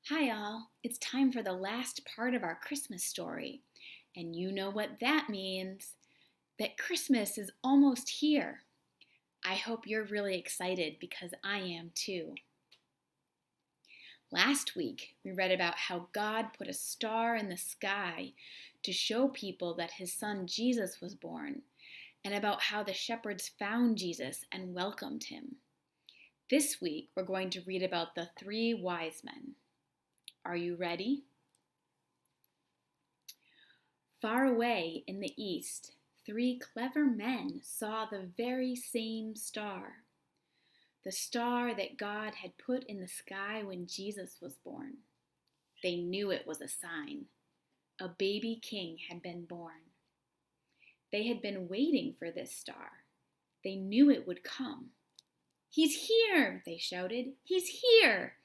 Hi, all. It's time for the last part of our Christmas story. And you know what that means that Christmas is almost here. I hope you're really excited because I am too. Last week, we read about how God put a star in the sky to show people that his son Jesus was born, and about how the shepherds found Jesus and welcomed him. This week, we're going to read about the three wise men. Are you ready? Far away in the east, three clever men saw the very same star, the star that God had put in the sky when Jesus was born. They knew it was a sign. A baby king had been born. They had been waiting for this star. They knew it would come. "He's here!" they shouted. "He's here!"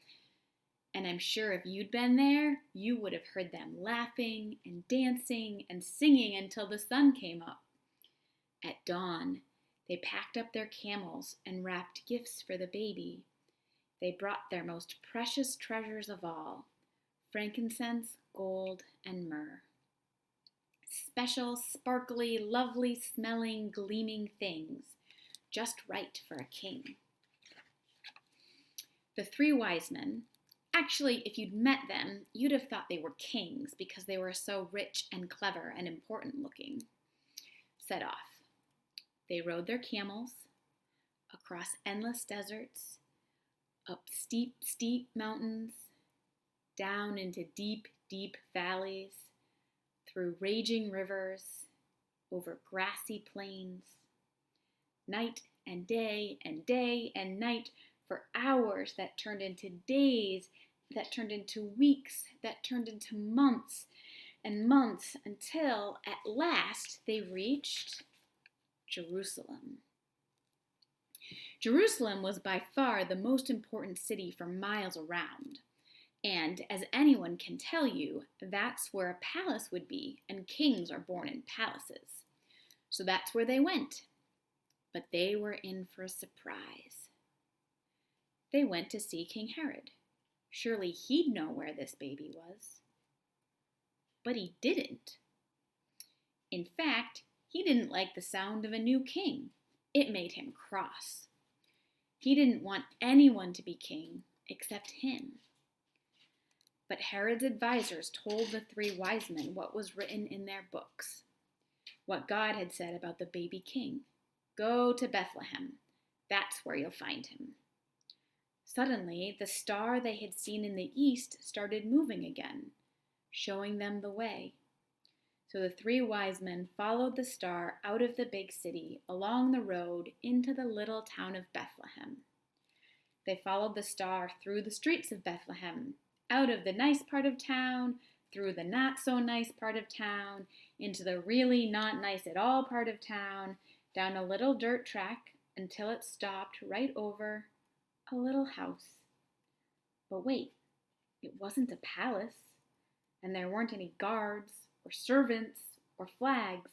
And I'm sure if you'd been there, you would have heard them laughing and dancing and singing until the sun came up. At dawn, they packed up their camels and wrapped gifts for the baby. They brought their most precious treasures of all, frankincense, gold, and myrrh. Special, sparkly, lovely smelling, gleaming things, just right for a king. The three wise men, actually, if you'd met them, you'd have thought they were kings because they were so rich and clever and important looking, set off. They rode their camels across endless deserts, up steep, steep mountains, down into deep, deep valleys, through raging rivers, over grassy plains, night and day and day and night for hours that turned into days, that turned into weeks, that turned into months and months until at last they reached Jerusalem. Jerusalem was by far the most important city for miles around. And as anyone can tell you, that's where a palace would be, and kings are born in palaces. So that's where they went. But they were in for a surprise. They went to see King Herod. Surely he'd know where this baby was. But he didn't. In fact, he didn't like the sound of a new king. It made him cross. He didn't want anyone to be king except him. But Herod's advisors told the three wise men what was written in their books, what God had said about the baby king. Go to Bethlehem. That's where you'll find him. Suddenly, the star they had seen in the east started moving again, showing them the way. So the three wise men followed the star out of the big city, along the road, into the little town of Bethlehem. They followed the star through the streets of Bethlehem, out of the nice part of town, through the not so nice part of town, into the really not nice at all part of town, down a little dirt track until it stopped right over a little house. But wait, it wasn't a palace, and there weren't any guards or servants or flags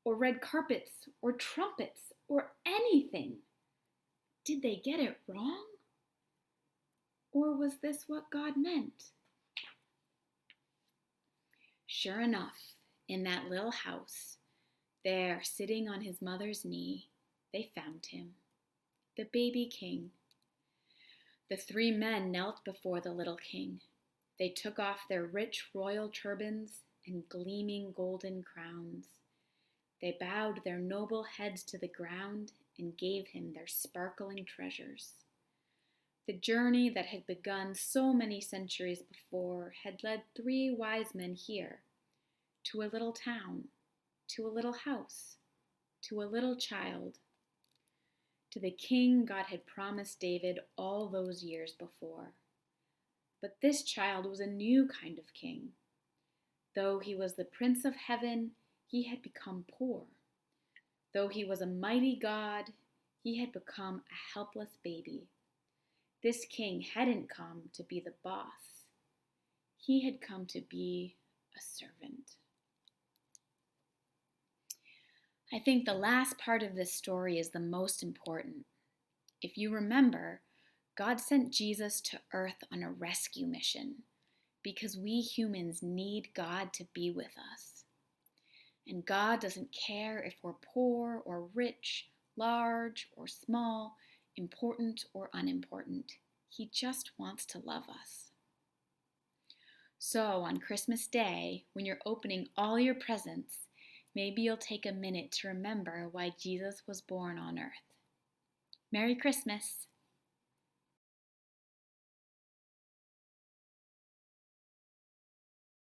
or red carpets or trumpets or anything. Did they get it wrong? Or was this what God meant? Sure enough, in that little house, there, sitting on his mother's knee, they found him, the baby king. The three men knelt before the little king. They took off their rich royal turbans and gleaming golden crowns. They bowed their noble heads to the ground and gave him their sparkling treasures. The journey that had begun so many centuries before had led three wise men here, to a little town, to a little house, to a little child, to the king God had promised David all those years before. But this child was a new kind of king. Though he was the Prince of Heaven, he had become poor. Though he was a mighty God, he had become a helpless baby. This king hadn't come to be the boss. He had come to be a servant. I think the last part of this story is the most important. If you remember, God sent Jesus to earth on a rescue mission, because we humans need God to be with us. And God doesn't care if we're poor or rich, large or small, important or unimportant. He just wants to love us. So on Christmas Day, when you're opening all your presents, maybe you'll take a minute to remember why Jesus was born on earth. Merry Christmas!